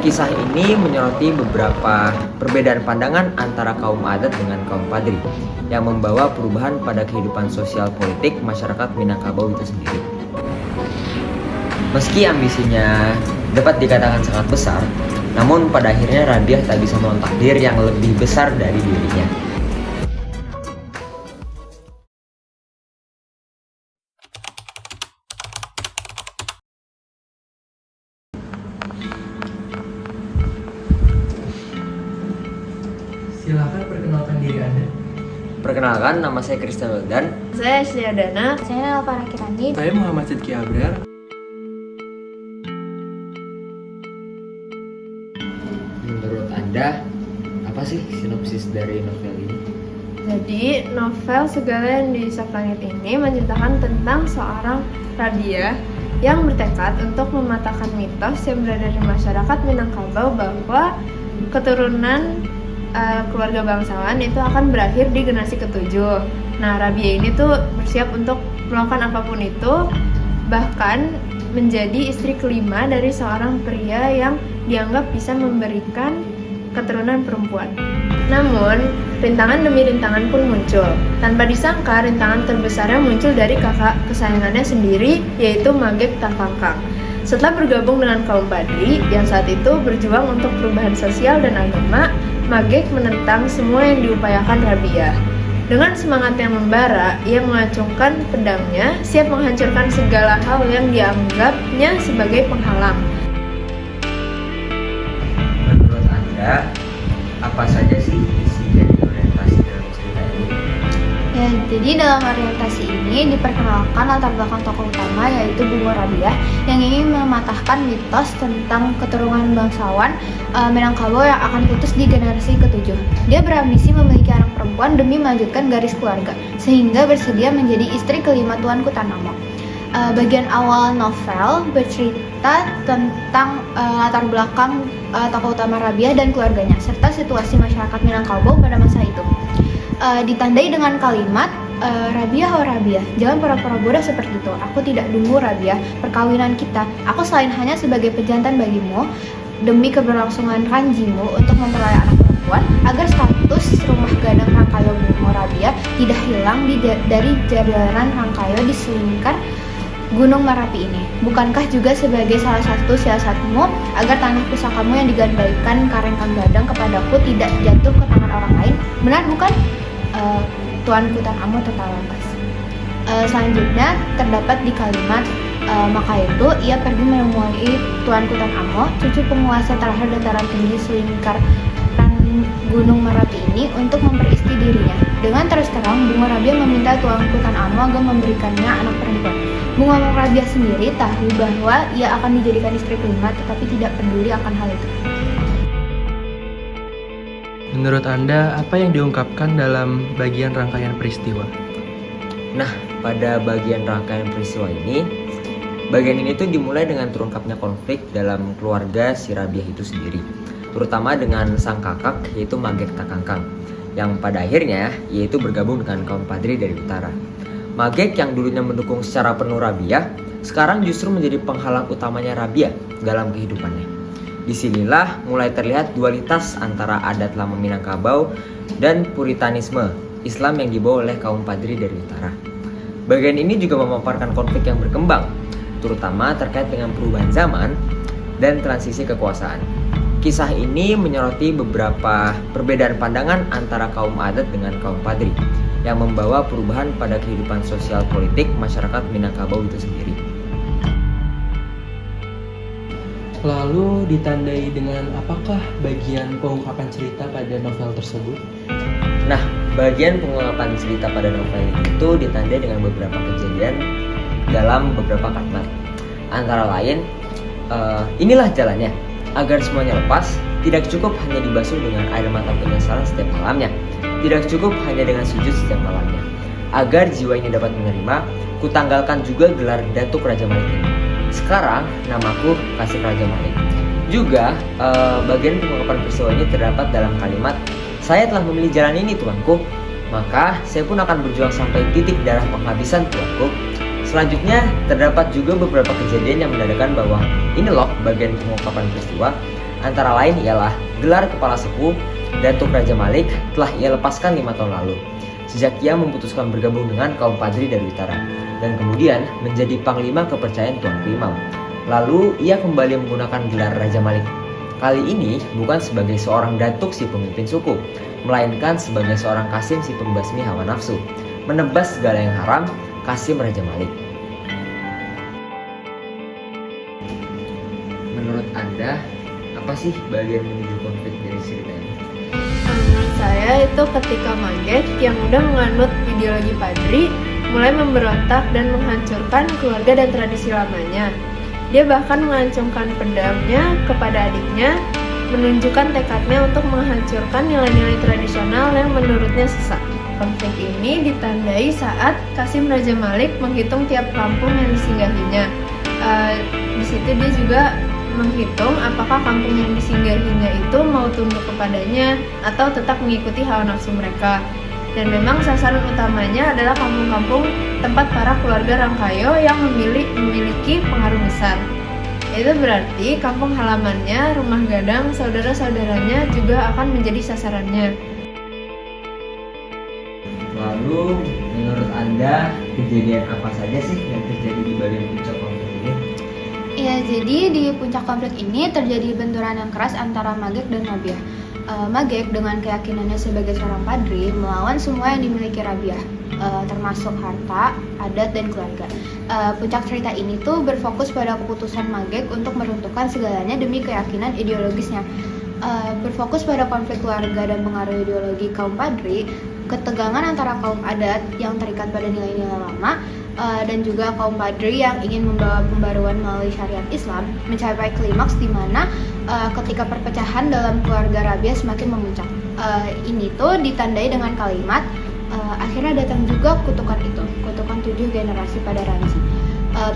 Kisah ini menyoroti beberapa perbedaan pandangan antara kaum adat dengan kaum Padri yang membawa perubahan pada kehidupan sosial politik masyarakat Minangkabau itu sendiri. Meski ambisinya dapat dikatakan sangat besar, namun pada akhirnya Rabiah tak bisa melawan takdir yang lebih besar dari dirinya. Silakan perkenalkan diri Anda. Perkenalkan, nama saya Kristen Wildan. Saya Syadana. Saya Alvara Kirani. Saya Muhammad Sidki Abrar. Menurut Anda, apa sih sinopsis dari novel ini? Jadi, novel Segala yang di Isap Langit ini menceritakan tentang seorang Rabiah yang bertekad untuk mematahkan mitos yang berada di masyarakat Minangkabau bahwa keturunan keluarga bangsawan itu akan berakhir di generasi ketujuh. Nah, Rabiah ini tuh bersiap untuk melakukan apapun itu, bahkan menjadi istri kelima dari seorang pria yang dianggap bisa memberikan keturunan perempuan. Namun, rintangan demi rintangan pun muncul. Tanpa disangka, rintangan terbesarnya muncul dari kakak kesayangannya sendiri, yaitu Magek Takangkang. Setelah bergabung dengan kaum Padri yang saat itu berjuang untuk perubahan sosial dan agama, Magek menentang semua yang diupayakan Rabiah. Dengan semangat yang membara, ia mengacungkan pedangnya, siap menghancurkan segala hal yang dianggapnya sebagai penghalang. Menurut Anda, apa saja sih isi dari orientasi dalam cerita ini? Ya, jadi dalam orientasi ini diperkenalkan latar belakang tokoh utama yaitu Bungo Rabiah yang ingin mematahkan mitos tentang keturunan bangsawan Minangkabau yang akan putus di generasi ketujuh. Dia berambisi memiliki anak perempuan demi melanjutkan garis keluarga, sehingga bersedia menjadi istri kelima Tuanku Tanamo. Bagian awal novel bercerita tentang latar belakang tokoh utama Rabiah dan keluarganya, serta situasi masyarakat Minangkabau pada masa itu. Ditandai dengan kalimat Rabiah oh Rabiah, jangan pura-pura bodoh seperti itu. Aku tidak dungu Rabiah, perkawinan kita. Aku selain hanya sebagai pejantan bagimu demi keberlangsungan ranjimu untuk memperoleh anak perempuan, agar status rumah gadang Rangkayo Bungo Rabiah tidak hilang dari jajaran Rangkayo di selingkar Gunung Merapi ini. Bukankah juga sebagai salah satu siasatmu agar tanah pusakamu yang digandaikan Karengkang Gadang kepadaku tidak jatuh ke tangan orang lain? Benar bukan? Tuanku Tanamo tertawa lekas. Selanjutnya terdapat di kalimat maka itu ia pergi menemui Tuanku Tanamo, cucu penguasa terakhir dataran tinggi selingkar Gunung Merapi ini untuk memperistri dirinya. Dengan terus terang, Bungo Rabiah meminta Tuanku Tanamo agar memberikannya anak perempuan. Bungo Rabiah sendiri tahu bahwa ia akan dijadikan istri kelima, tetapi tidak peduli akan hal itu. Menurut Anda, apa yang diungkapkan dalam bagian rangkaian peristiwa? Nah, pada bagian rangkaian peristiwa ini, bagian ini tuh dimulai dengan terungkapnya konflik dalam keluarga si Rabiah itu sendiri, terutama dengan sang kakak yaitu Magek Takangkang, yang pada akhirnya yaitu bergabung dengan kaum Padri dari utara. Magek yang dulunya mendukung secara penuh Rabiah, sekarang justru menjadi penghalang utamanya Rabiah dalam kehidupannya. Disinilah mulai terlihat dualitas antara adat lama Minangkabau dan puritanisme Islam yang dibawa oleh kaum Padri dari utara. Bagian ini juga memaparkan konflik yang berkembang, terutama terkait dengan perubahan zaman dan transisi kekuasaan. Kisah ini menyoroti beberapa perbedaan pandangan antara kaum adat dengan kaum Padri yang membawa perubahan pada kehidupan sosial politik masyarakat Minangkabau itu sendiri. Lalu ditandai dengan apakah bagian pengungkapan cerita pada novel tersebut? Nah, bagian pengungkapan cerita pada novel itu ditandai dengan beberapa kejadian dalam beberapa kalimat. Antara lain, inilah jalannya. Agar semuanya lepas, tidak cukup hanya dibasuh dengan air mata penyesalan setiap malamnya. Tidak cukup hanya dengan sujud setiap malamnya. Agar jiwa ini dapat menerima, kutanggalkan juga gelar Datuk Raja Malik ini. Sekarang namaku Kasih Raja Malik. Juga bagian pengungkapan peristiwa ini terdapat dalam kalimat, saya telah memilih jalan ini tuanku, maka saya pun akan berjuang sampai titik darah penghabisan tuanku. Selanjutnya terdapat juga beberapa kejadian yang menandakan bahwa ini loh bagian pengungkapan peristiwa. Antara lain ialah gelar kepala sepuh Datuk Raja Malik telah ia lepaskan 5 tahun lalu sejak ia memutuskan bergabung dengan kaum Padri dari utara dan kemudian menjadi panglima kepercayaan Tuanku Imam. Lalu ia kembali menggunakan gelar Raja Malik. Kali ini bukan sebagai seorang datuk si pemimpin suku, melainkan sebagai seorang Kasim si pembasmi hawa nafsu, menebas segala yang haram, Kasim Raja Malik. Menurut Anda, apa sih bagian menuju konflik dari cerita ini? Menurut saya itu ketika Magek yang udah menganut ideologi Padri mulai memberontak dan menghancurkan keluarga dan tradisi lamanya. Dia bahkan mengacungkan pedangnya kepada adiknya, menunjukkan tekadnya untuk menghancurkan nilai-nilai tradisional yang menurutnya sesat. Konflik ini ditandai saat Kasim Raja Malik menghitung tiap kampung yang disinggahinya. Di situ dia juga menghitung apakah kampung yang disinggahinya itu mau tunduk kepadanya atau tetap mengikuti hawa nafsu mereka. Dan memang sasaran utamanya adalah kampung-kampung tempat para keluarga Rangkayo yang memiliki pengaruh besar. Itu berarti kampung halamannya, rumah gadang, saudara-saudaranya juga akan menjadi sasarannya. Lalu, menurut Anda, kejadian apa saja sih yang terjadi di bagian puncak konflik ini? Ya, jadi di puncak konflik ini terjadi benturan yang keras antara Magek dan Rabiah. Magek dengan keyakinannya sebagai seorang padri melawan semua yang dimiliki Rabiah, termasuk harta, adat, dan keluarga. Puncak cerita ini tuh berfokus pada keputusan Magek untuk meruntuhkan segalanya demi keyakinan ideologisnya. Berfokus pada konflik keluarga dan pengaruh ideologi kaum padri, ketegangan antara kaum adat yang terikat pada nilai-nilai lama, dan juga kaum padri yang ingin membawa pembaruan melalui syariat Islam mencapai klimaks di mana ketika perpecahan dalam keluarga Rabiah semakin memuncak. Ini tuh ditandai dengan kalimat akhirnya datang juga kutukan itu, kutukan 7 generasi pada Ranji.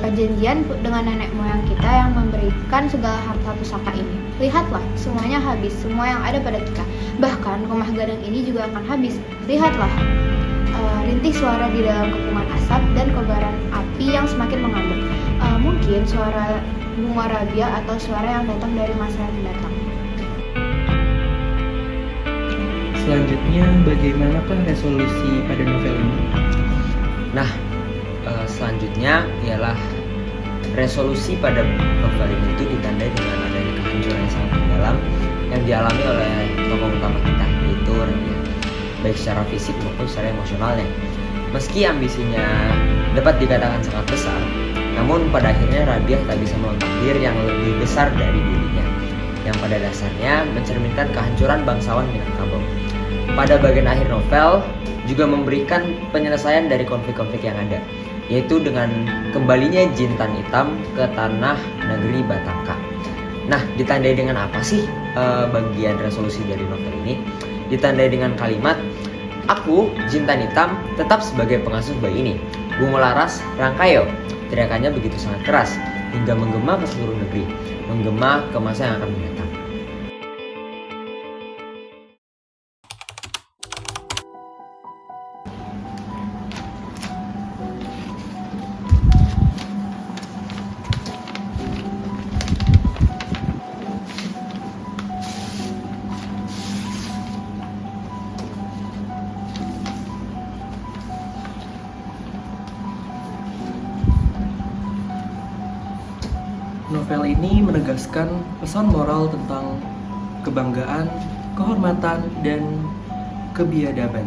Perjanjian dengan nenek moyang kita yang memberikan segala harta pusaka ini. Lihatlah, semuanya habis, semua yang ada pada kita. Bahkan rumah gadang ini juga akan habis. Lihatlah, rintih suara di dalam kepungan asap dan kobaran api yang semakin mengamuk. Mungkin suara bunga Rabiah atau suara yang datang dari masa yang mendatang. Selanjutnya, bagaimanakah resolusi pada novel ini? Nah, selanjutnya ialah resolusi pada novel ini itu ditandai dengan adanya kehancuran yang sangat mendalam yang dialami oleh tokoh utama kita, yaitu Rabiah, baik secara fisik maupun secara emosionalnya. Meski ambisinya dapat dikatakan sangat besar, namun pada akhirnya Rabiah tak bisa melawan takdir yang lebih besar dari dirinya, yang pada dasarnya mencerminkan kehancuran bangsawan Minangkabau. Pada bagian akhir novel juga memberikan penyelesaian dari konflik-konflik yang ada, yaitu dengan kembalinya Jintan Hitam ke tanah negeri Batangka. Nah, ditandai dengan apa sih bagian resolusi dari novel ini? Ditandai dengan kalimat, "Aku, Jintan Hitam, tetap sebagai pengasuh bayi ini. Bungo Laras, Rangkayo." Teriakannya begitu sangat keras, hingga menggema ke seluruh negeri, menggema ke masa yang akan mendatang. Novel ini menegaskan pesan moral tentang kebanggaan, kehormatan, dan kebiadaban.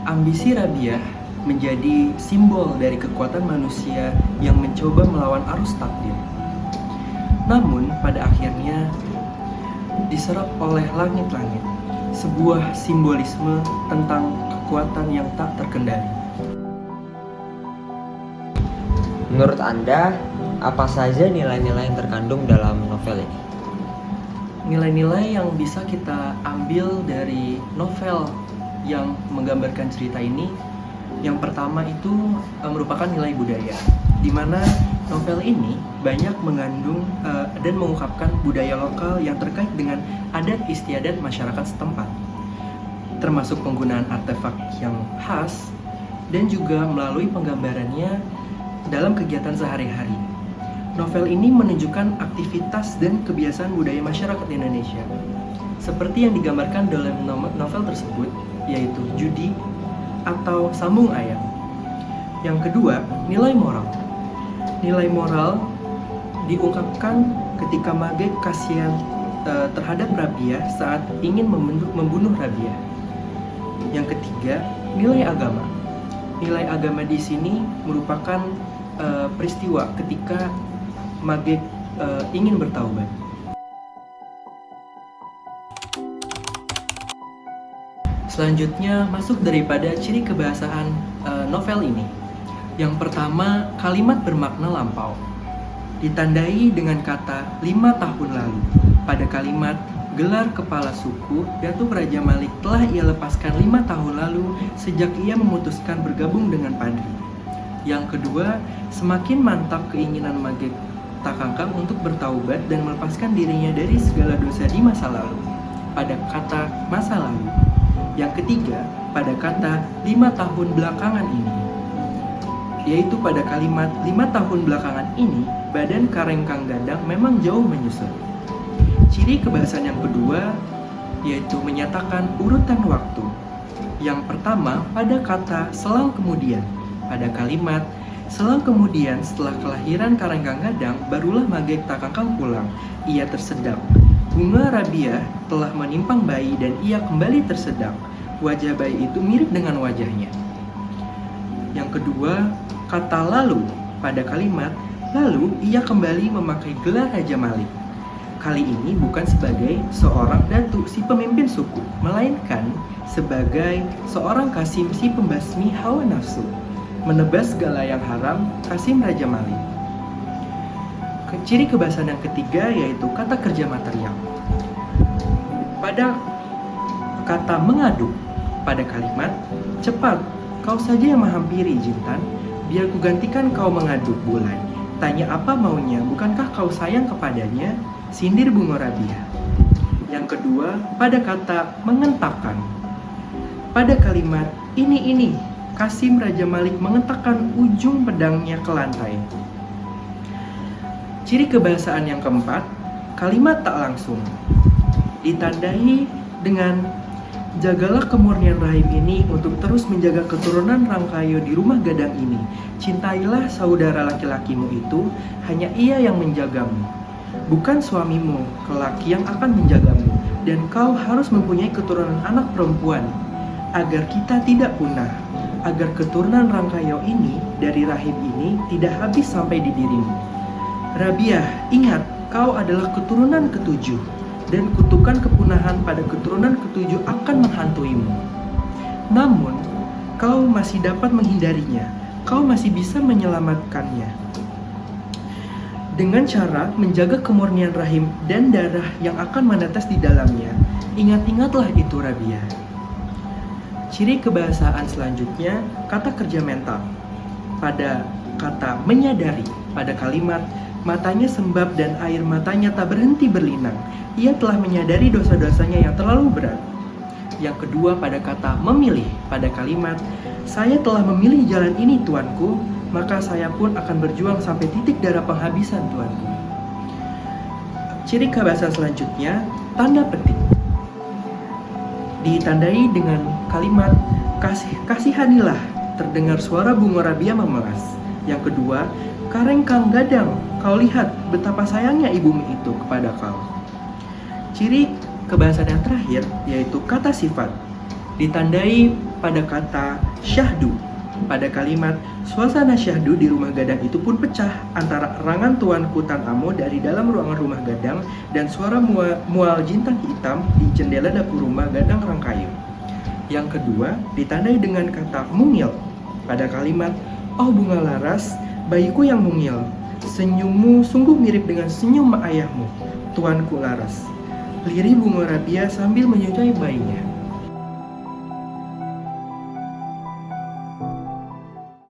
Ambisi Rabiah menjadi simbol dari kekuatan manusia yang mencoba melawan arus takdir. Namun, pada akhirnya diserap oleh langit-langit, sebuah simbolisme tentang kekuatan yang tak terkendali. Menurut Anda, apa saja nilai-nilai yang terkandung dalam novel ini? Nilai-nilai yang bisa kita ambil dari novel yang menggambarkan cerita ini, yang pertama itu merupakan nilai budaya, di mana novel ini banyak mengandung dan mengungkapkan budaya lokal yang terkait dengan adat istiadat masyarakat setempat, termasuk penggunaan artefak yang khas dan juga melalui penggambarannya dalam kegiatan sehari-hari. Novel ini menunjukkan aktivitas dan kebiasaan budaya masyarakat Indonesia seperti yang digambarkan dalam novel tersebut, yaitu judi atau sambung ayam. Yang kedua, nilai moral. Nilai moral diungkapkan ketika Magek kasihan terhadap Rabiah saat ingin membunuh Rabiah. Yang ketiga, nilai agama. Nilai agama di sini merupakan peristiwa ketika Magek ingin bertaubat. Selanjutnya masuk daripada ciri kebahasaan novel ini. Yang pertama, kalimat bermakna lampau. Ditandai dengan kata 5 tahun lalu. Pada kalimat gelar kepala suku, Datuk Raja Malik telah ia lepaskan 5 tahun lalu sejak ia memutuskan bergabung dengan Padri. Yang kedua, semakin mantap keinginan Magek Takangkang untuk bertaubat dan melepaskan dirinya dari segala dosa di masa lalu. Pada kata masa lalu. Yang ketiga, pada kata 5 tahun belakangan ini, yaitu pada kalimat 5 tahun belakangan ini, badan Karengkang Gadang memang jauh menyusut. Ciri kebahasaan yang kedua, yaitu menyatakan urutan waktu. Yang pertama, pada kata selang kemudian, pada kalimat selang kemudian setelah kelahiran Karengkang Gadang, barulah Magek Takangkang pulang. Ia tersedak. Bunga Rabiah telah menimpang bayi dan ia kembali tersedak. Wajah bayi itu mirip dengan wajahnya. Yang kedua, kata lalu. Pada kalimat lalu ia kembali memakai gelar Raja Malik. Kali ini bukan sebagai seorang datuk si pemimpin suku, melainkan sebagai seorang Kasim si pembasmi hawa nafsu, menebas segala yang haram Kasim Raja Malik. Ciri kebahasaan yang ketiga yaitu kata kerja material. Pada kata mengaduk, pada kalimat cepat, kau saja yang menghampiri Jintan, biar ku gantikan kau mengaduk Bulan. Tanya apa maunya, bukankah kau sayang kepadanya? Sindir Bunga Rabiah. Yang kedua, pada kata mengentakkan. Pada kalimat ini, Kasim Raja Malik mengentakkan ujung pedangnya ke lantai. Ciri kebahasaan yang keempat, kalimat tak langsung. Ditandai dengan jagalah kemurnian rahim ini untuk terus menjaga keturunan Rangkayo di rumah Gadang ini. Cintailah saudara laki-lakimu itu, hanya ia yang menjagamu, bukan suamimu kelak yang akan menjagamu. Dan kau harus mempunyai keturunan anak perempuan, agar kita tidak punah, agar keturunan Rangkayo ini dari rahim ini tidak habis sampai di dirimu. Rabiah, ingat, kau adalah keturunan ketujuh, dan kutukan kepunahan pada keturunan ketujuh akan menghantuimu. Namun, kau masih dapat menghindarinya, kau masih bisa menyelamatkannya. Dengan cara menjaga kemurnian rahim dan darah yang akan menetes di dalamnya. Ingat-ingatlah itu Rabiah. Ciri kebahasaan selanjutnya, kata kerja mental. Pada kata menyadari, pada kalimat matanya sembab dan air matanya tak berhenti berlinang. Ia telah menyadari dosa-dosanya yang terlalu berat. Yang kedua, pada kata memilih, pada kalimat saya telah memilih jalan ini tuanku, maka saya pun akan berjuang sampai titik darah penghabisan tuanku. Ciri kebahasaan selanjutnya, tanda petik. Ditandai dengan kalimat kasihanilah, terdengar suara Bunga Rabiah memelas. Yang kedua, Karengkang Gadang, kau lihat betapa sayangnya ibumu itu kepada kau. Ciri kebahasaan yang terakhir yaitu kata sifat. Ditandai pada kata syahdu. Pada kalimat suasana syahdu di rumah Gadang itu pun pecah antara erangan tuanku Tan Amo dari dalam ruangan rumah Gadang dan suara mual Jintan hitam di jendela dapur rumah Gadang Rangkayo. Yang kedua ditandai dengan kata mungil. Pada kalimat oh bunga laras, bayiku yang mungil, senyummu sungguh mirip dengan senyum ayahmu, tuanku laras. Lirih Bunga Rabiah sambil menyukai bayinya.